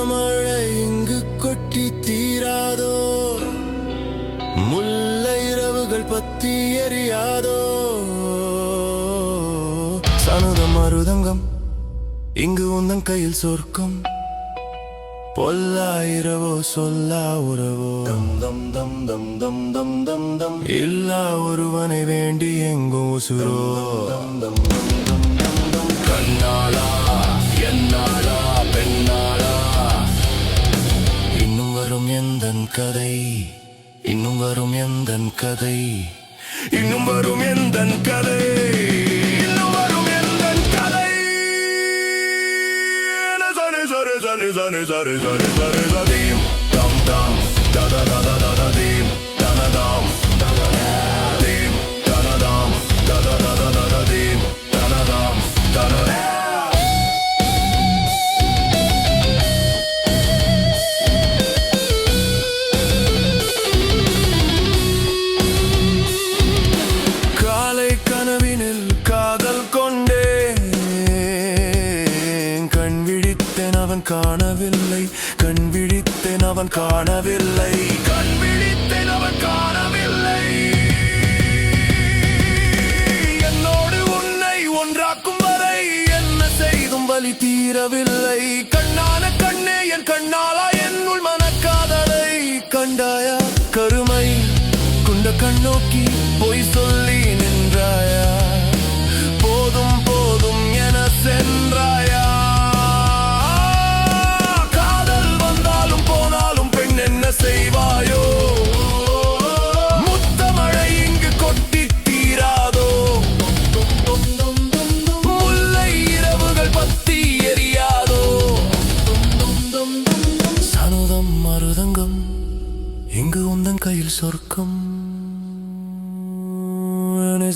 மழை இங்கு கொட்டி தீராதோ, முல்லை இரவுகள் பத்தி எரியாதோ. சனுதம் மருதங்கம் இங்கு உந்தன் கையில் சொர்க்கம், பொல்லா இரவோ சொல்லா உறவோ. தம் தம் தம் தம் தம் தம் தம் தம் இல்லா ஒருவனை வேண்டி எங்கும் உசுரோ. தம் தம் தம் தம் தம் தம் கண்ணாளா என்னாளா பெண்ணாளா, இன்னும் வரும் எந்தன் கதை, இன்னும் வரும் எந்தன் கதை, இன்னும் வரும் எந்தன் கதை, இன்னும் வரும் எந்தன் கதை. சரி சரி சரி சரி சரி சரி சரி சதீம் தம் தம் தத தத தத தீம் தனதாம் தீம் தனதாம் தத தத தத தீம் தனதாம் தன. காலை கனவினில் காதல் கொண்டேன், கண் விழித்தேன் அவன் காணவில்லை, கண் விழித்தேன் அவன் காணவில்லை, கண் விழித்தேன் அவன் காணவில்லை. என்னோடு உன்னை ஒன்றாக்கும் வரை என்ன செய்தும் வலி தீரவில்லை. கண்ணான கண்ணே என் கண்ணாலா என்னுள் மனக்காதலை கண்டாயா, கருமை குண்ட கண்ணோக்கி பொய் சொல்லி நின்றாயா, போதும் போதும் என சென்றாயா. காதல் வந்தாலும் போனாலும் பெண் என்ன செய்வாயோ, முத்தமழை இங்கு கொட்டி தீராதோ, முல்லை இரவுகள் பத்தி எரியாதோ. சனுதம் மருதங்கம் இங்கு உந்தன் கையில் சொர்க்கம்.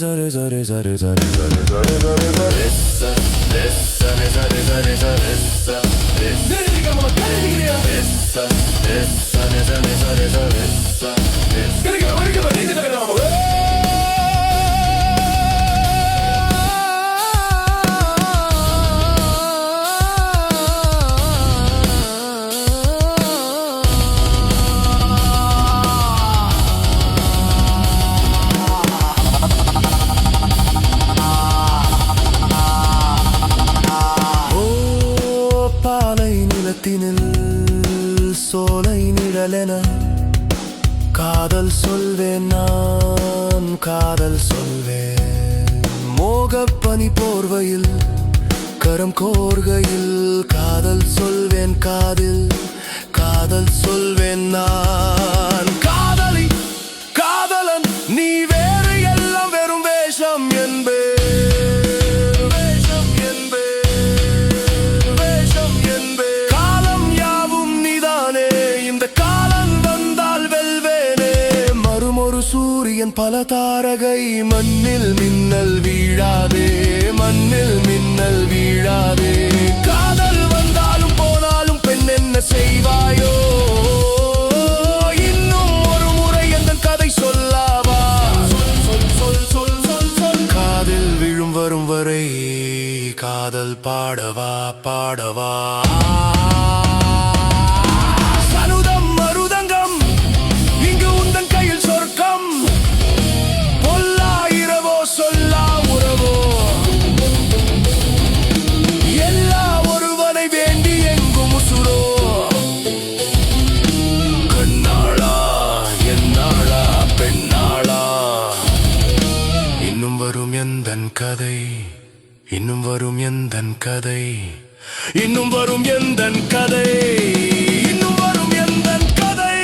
Sare sare sare sare sare sare sare sare essa essa sare sare sare essa essa digamos alegría essa essa sare sare sare essa essa que vamos சோலை நிழலென காதல் சொல்வேன், நான் காதல் சொல்வேன். மோகப்பனி போர்வையில் கரம் கோர்கையில் காதல் சொல்வேன், காதில் காதல் சொல்வேன். நான் காதலி காதலன் நீ வேறு எல்லாம் வெறும் வேஷம் என்பே, சூரியன் பல தாரகை. மண்ணில் மின்னல் வீழாதே, மண்ணில் மின்னல் வீழாதே. காதல் வந்தாலும் போனாலும் பெண் என்ன செய்வாயோ, இன்னும் ஒரு முறை எந்த கதை சொல்லாவா. சொல் சொல் சொல் சொல் சொல் காதில் விழும் வரும் வரை காதல் பாடவா பாடவா. கதை இன்னும் வரும் எந்தன் கதை, இன்னும் வரும் எந்தன் கதை, இன்னும் வரும் எந்தன் கதை.